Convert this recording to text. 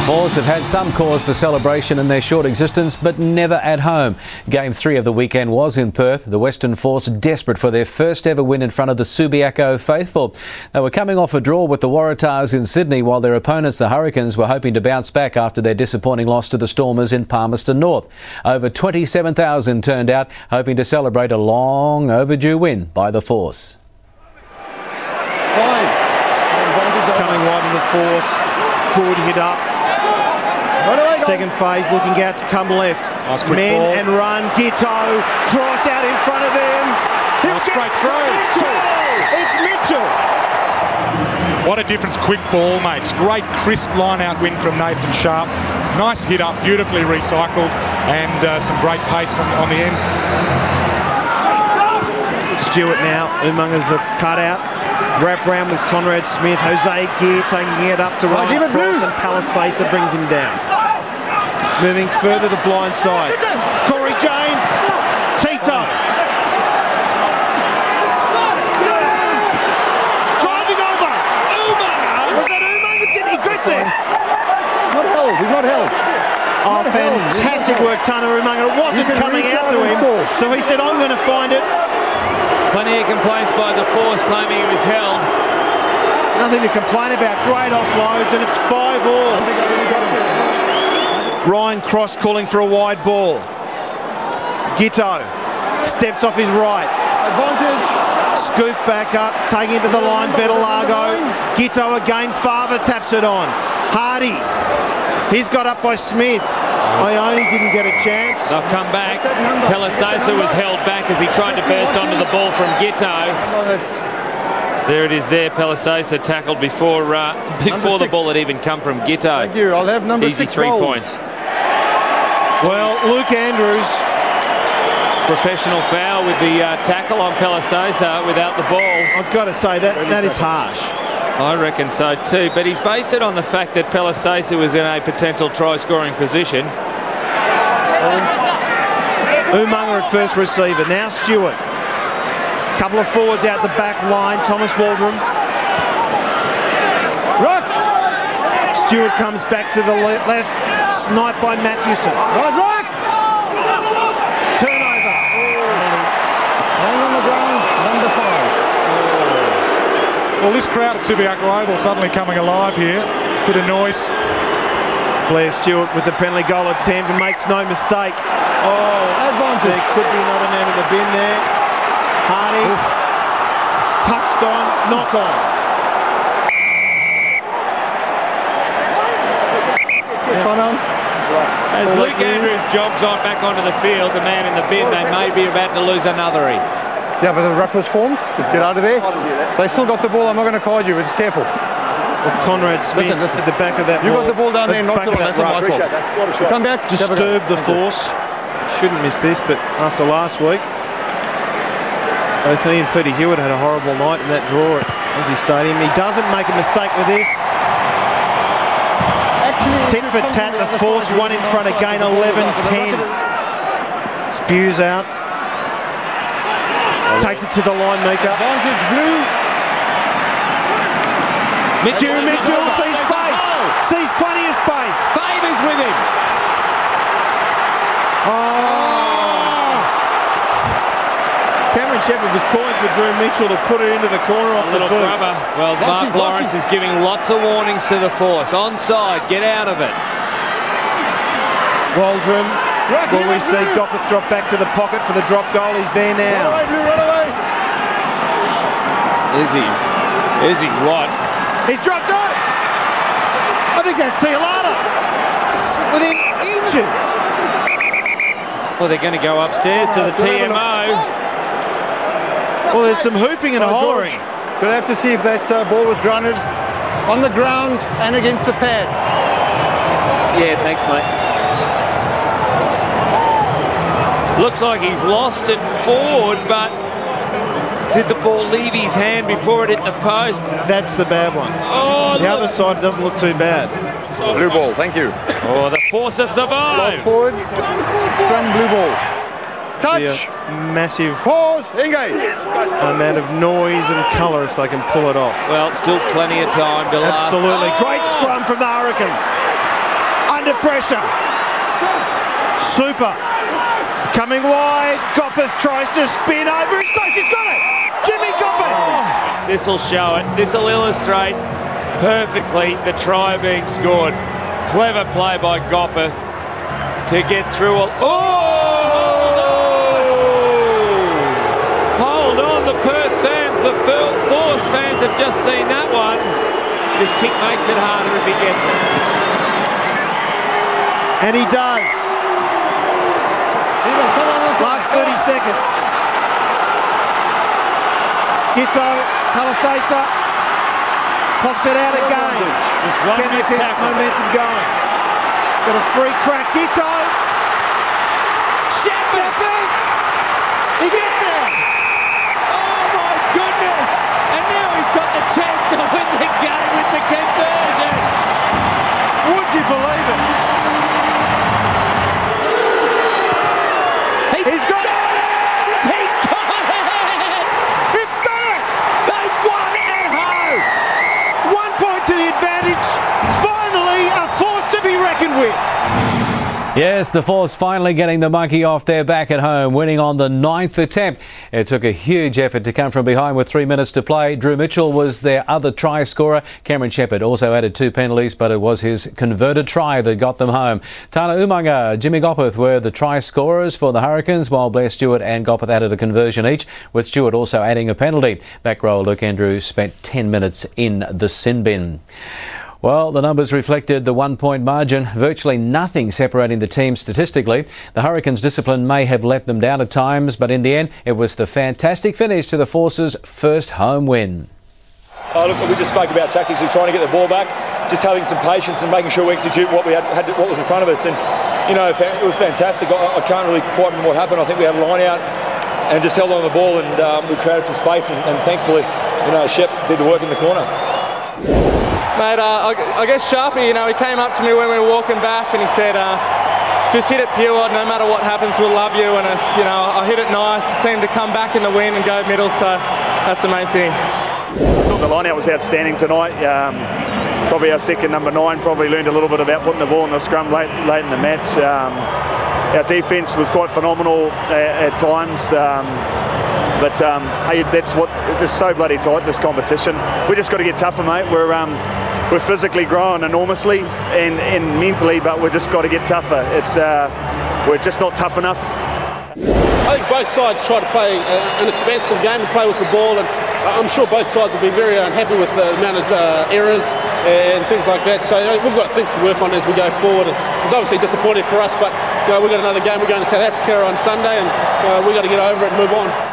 Force have had some cause for celebration in their short existence, but never at home. Game 3 of the weekend was in Perth. The Western Force desperate for their first ever win in front of the Subiaco faithful. They were coming off a draw with the Waratahs in Sydney, while their opponents, the Hurricanes, were hoping to bounce back after their disappointing loss to the Stormers in Palmerston North. Over 27,000 turned out, hoping to celebrate a long overdue win by the Force. Coming wide of the Force, good hit up. Second phase looking out to come left. Nice quick Men ball. and run. Gitto, cross out in front of him. He'll straight get through. Mitchell. It's Mitchell. What a difference quick ball makes. Great crisp line-out win from Nathan Sharp. Nice hit up, beautifully recycled, and some great pace on the end. Stewart now. Umunga's a cutout. Wrap round with Conrad Smith. Jose Gear taking it up to Ryan Cross, and Palisasa brings him down. Moving further to blind side. Corey Jane. Tito. Driving over. Umunga. Was that Umunga? Did he get there? Not held. He's not held. Oh, fantastic work, Tana Umunga. It wasn't coming out to him, so he said, I'm going to find it. Plenty of complaints by the Force claiming he was held. Nothing to complain about. Great offloads, and it's 5-all. Ryan Cross calling for a wide ball. Gitto steps off his right. Advantage. Scoop back up, taking it to the line. Vetalago. Gitto again. Fava taps it on. Hardy. He's got up by Smith. Ione didn't get a chance. They'll come back. Palisasa was held back as he tried to burst onto the ball from Gitto. There it is there. Palisasa tackled before the ball had even come from Gitto. Thank you. I'll have number Easy 6 3 rolled. points. Well, Luke Andrews. Professional foul with the tackle on Palisasa without the ball. I've got to say, that is harsh. I reckon so too, but he's based it on the fact that Palisasa was in a potential try-scoring position. Umunga at first receiver. Now Stewart. Couple of forwards out the back line. Thomas Waldron. Rock. Stewart comes back to the left. Sniped by Mathewson. Right, rock. Turnover. Hang on the ground. Number 5. Well, this crowd at Subiaco Oval suddenly coming alive here. Bit of noise. Blair Stewart with the penalty goal attempt and makes no mistake. Oh, Advantage. there could be another man in the bin there. Hardy. Touched on. Knock on. As Luke Andrews jogs on back onto the field, the man in the bin, they may be about to lose another. Yeah, but the ruck was formed. Get out of there. They still got the ball. I'm not going to card you, but just careful. Well, Conrad Smith Listen. at the back of that You ball. got the ball down there and knocked it on. That's not my fault. Come back. Disturbed the Force. Shouldn't miss this, but after last week, both he and Peter Hewitt had a horrible night in that draw at Aussie Stadium. He doesn't make a mistake with this. Tit for tat, the Force one in front again, 11-10. Spews out. Takes it to the line, Mika. Advantage blue. Mitchell sees space. Sees plenty of space. Favours with him. Cameron Shepherd was calling for Drew Mitchell to put it into the corner off the Little boot. grubber. Well, Mark Lawrence is giving lots of warnings to the Force. Onside, get out of it. Waldron. Will we see Gopeth drop back to the pocket for the drop goal? He's there now. Run away, blue, run away. Is he? Is he what? He's dropped out. I think that's Cialata. Within inches. Well, they're going to go upstairs to the TMO. Well, there's some hooping and hollering. We'll have to see if that ball was grounded on the ground and against the pad. Yeah, thanks, mate. Looks like he's lost it forward, but did the ball leave his hand before it hit the post? That's the bad one. Oh, the other side doesn't look too bad. Blue ball, thank you. Oh, the Force have survived. Lost forward, scrum, blue ball. Touch. Massive Pause, engage. amount of noise and colour if they can pull it off. Well, still plenty of time to last. Absolutely. Great scrum from the Hurricanes. Under pressure. Super. Coming wide. Goppeth tries to spin over. He's close. He's got it. Jimmy Goppeth. Oh, this will show it. This will illustrate perfectly the try being scored. Clever play by Goppeth to get through. Hold on, the Perth fans, the Force fans have just seen that one. This kick makes it harder if he gets it. And he does. Last 30 seconds. Gitto, Palisasa pops it out again. Just one Can they keep momentum going? Got a free crack. Gitto. Sheppard. He gets there. Oh my goodness! And now he's got the chance to win the game with the conversion. Would you believe it? He's got it! He's got it! It's done it! They've won at home! 1 point to the advantage. Finally, a force to be reckoned with. Yes, the Force finally getting the monkey off their back at home, winning on the 9th attempt. It took a huge effort to come from behind with 3 minutes to play. Drew Mitchell was their other try scorer. Cameron Shepherd also added 2 penalties, but it was his converted try that got them home. Tana Umaga, Jimmy Goppeth were the try scorers for the Hurricanes, while Blair Stewart and Goppeth added a conversion each, with Stewart also adding a penalty. Back row Luke Andrews spent 10 minutes in the sin bin. Well, the numbers reflected the 1 point margin, virtually nothing separating the teams statistically. The Hurricanes' discipline may have let them down at times, but in the end, it was the fantastic finish to the Force's first home win. Look, we just spoke about tactics of trying to get the ball back, just having some patience and making sure we execute what we had what was in front of us. And, you know, it was fantastic. I can't really quite remember what happened. I think we had a line out and just held on the ball, and we created some space, and thankfully, you know, Shep did the work in the corner. Mate, I guess Sharpie, you know, he came up to me when we were walking back and he said, just hit it pure, no matter what happens, we'll love you. And, you know, I hit it nice. It seemed to come back in the wind and go middle, so that's the main thing. I thought the line-out was outstanding tonight. Probably our second number 9 probably learned a little bit about putting the ball in the scrum late in the match. Our defence was quite phenomenal at times. But hey, that's what, it's so bloody tight, this competition. We just got to get tougher, mate. We're physically growing enormously and mentally, but we've just got to get tougher. We're just not tough enough. I think both sides try to play an expansive game and play with the ball, and I'm sure both sides will be very unhappy with the amount of errors and things like that. So we've got things to work on as we go forward. And it's obviously disappointing for us, but we've got another game. We're going to South Africa on Sunday, and we've got to get over it and move on.